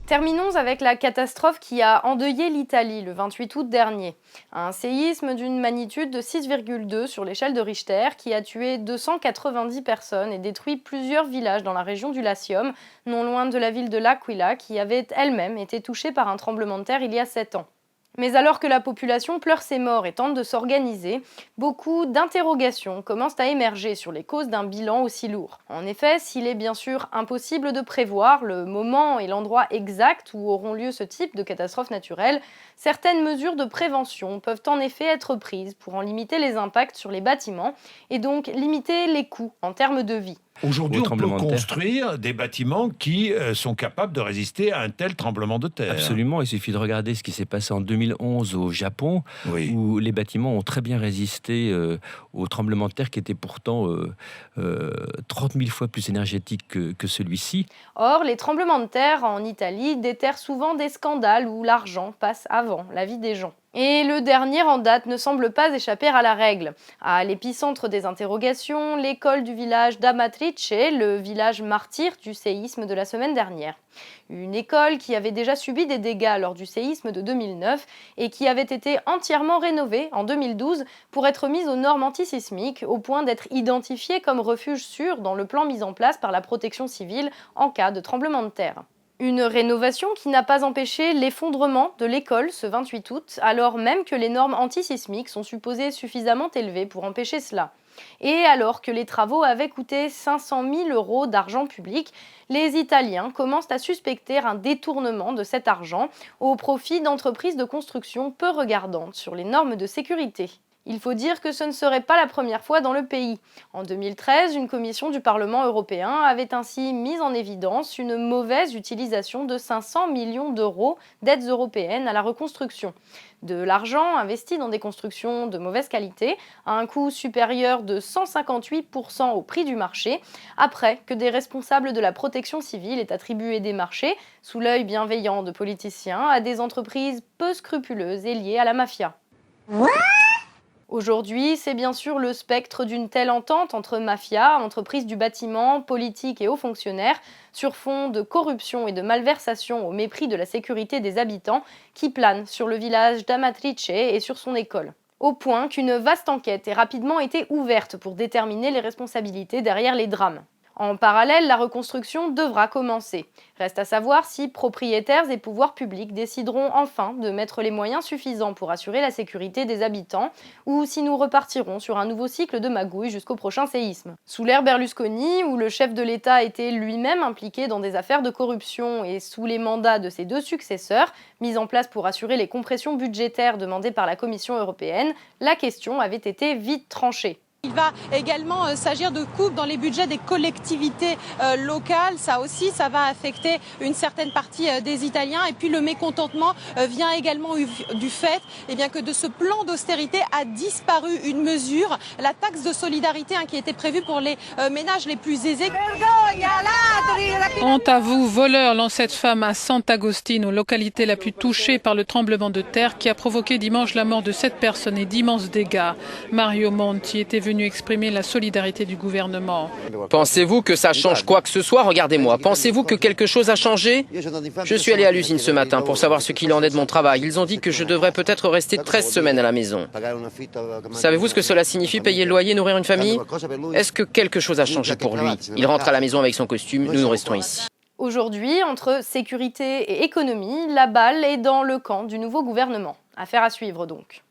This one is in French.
Terminons avec la catastrophe qui a endeuillé l'Italie le 28 août dernier. Un séisme d'une magnitude de 6,2 sur l'échelle de Richter qui a tué 290 personnes et détruit plusieurs villages dans la région du Latium, non loin de la ville de L'Aquila qui avait elle-même été touchée par un tremblement de terre il y a 7 ans. Mais alors que la population pleure ses morts et tente de s'organiser, beaucoup d'interrogations commencent à émerger sur les causes d'un bilan aussi lourd. En effet, s'il est bien sûr impossible de prévoir le moment et l'endroit exact où auront lieu ce type de catastrophe naturelle, certaines mesures de prévention peuvent en effet être prises pour en limiter les impacts sur les bâtiments et donc limiter les coûts en termes de vie. Aujourd'hui, on peut tremblement de terre. construire des bâtiments qui sont capables de résister à un tel tremblement de terre. Absolument, il suffit de regarder ce qui s'est passé en 2011 au Japon, Oui. où les bâtiments ont très bien résisté au tremblement de terre qui était pourtant 30 000 fois plus énergétique que celui-ci. Or, les tremblements de terre en Italie déterrent souvent des scandales où l'argent passe avant la vie des gens. Et le dernier en date ne semble pas échapper à la règle. À l'épicentre des interrogations, l'école du village d'Amatrice, le village martyr du séisme de la semaine dernière. Une école qui avait déjà subi des dégâts lors du séisme de 2009 et qui avait été entièrement rénovée en 2012 pour être mise aux normes antisismiques au point d'être identifiée comme refuge sûr dans le plan mis en place par la protection civile en cas de tremblement de terre. Une rénovation qui n'a pas empêché l'effondrement de l'école ce 28 août, alors même que les normes antisismiques sont supposées suffisamment élevées pour empêcher cela. Et alors que les travaux avaient coûté 500 000 € d'argent public, les Italiens commencent à suspecter un détournement de cet argent au profit d'entreprises de construction peu regardantes sur les normes de sécurité. Il faut dire que ce ne serait pas la première fois dans le pays. En 2013, une commission du Parlement européen avait ainsi mis en évidence une mauvaise utilisation de 500 millions d'euros d'aides européennes à la reconstruction. De l'argent investi dans des constructions de mauvaise qualité, à un coût supérieur de 158% au prix du marché, après que des responsables de la protection civile aient attribué des marchés, sous l'œil bienveillant de politiciens, à des entreprises peu scrupuleuses et liées à la mafia. Aujourd'hui, c'est bien sûr le spectre d'une telle entente entre mafia, entreprises du bâtiment, politiques et hauts fonctionnaires, sur fond de corruption et de malversation au mépris de la sécurité des habitants, qui plane sur le village d'Amatrice et sur son école. Au point qu'une vaste enquête ait rapidement été ouverte pour déterminer les responsabilités derrière les drames. En parallèle, la reconstruction devra commencer. Reste à savoir si propriétaires et pouvoirs publics décideront enfin de mettre les moyens suffisants pour assurer la sécurité des habitants ou si nous repartirons sur un nouveau cycle de magouilles jusqu'au prochain séisme. Sous l'ère Berlusconi, où le chef de l'État était lui-même impliqué dans des affaires de corruption et sous les mandats de ses deux successeurs, mis en place pour assurer les compressions budgétaires demandées par la Commission européenne, la question avait été vite tranchée. Il va également s'agir de coupes dans les budgets des collectivités locales. Ça aussi, ça va affecter une certaine partie des Italiens. Et puis le mécontentement vient également du fait que de ce plan d'austérité a disparu une mesure, la taxe de solidarité qui était prévue pour les ménages les plus aisés. Honte à vous, voleurs, lance cette femme à Sant'Agostino, localité la plus touchée par le tremblement de terre qui a provoqué dimanche la mort de 7 personnes et d'immenses dégâts. Mario Monti était venu exprimer la solidarité du gouvernement. Pensez-vous que ça change quoi que ce soit? Regardez-moi. Pensez-vous que quelque chose a changé? Je suis allé à l'usine ce matin pour savoir ce qu'il en est de mon travail. Ils ont dit que je devrais peut-être rester 13 semaines à la maison. Savez-vous ce que cela signifie, payer le loyer, nourrir une famille? Est-ce que quelque chose a changé pour lui? Il rentre à la maison avec son costume, nous restons ici. Aujourd'hui, entre sécurité et économie, la balle est dans le camp du nouveau gouvernement. Affaire à suivre donc.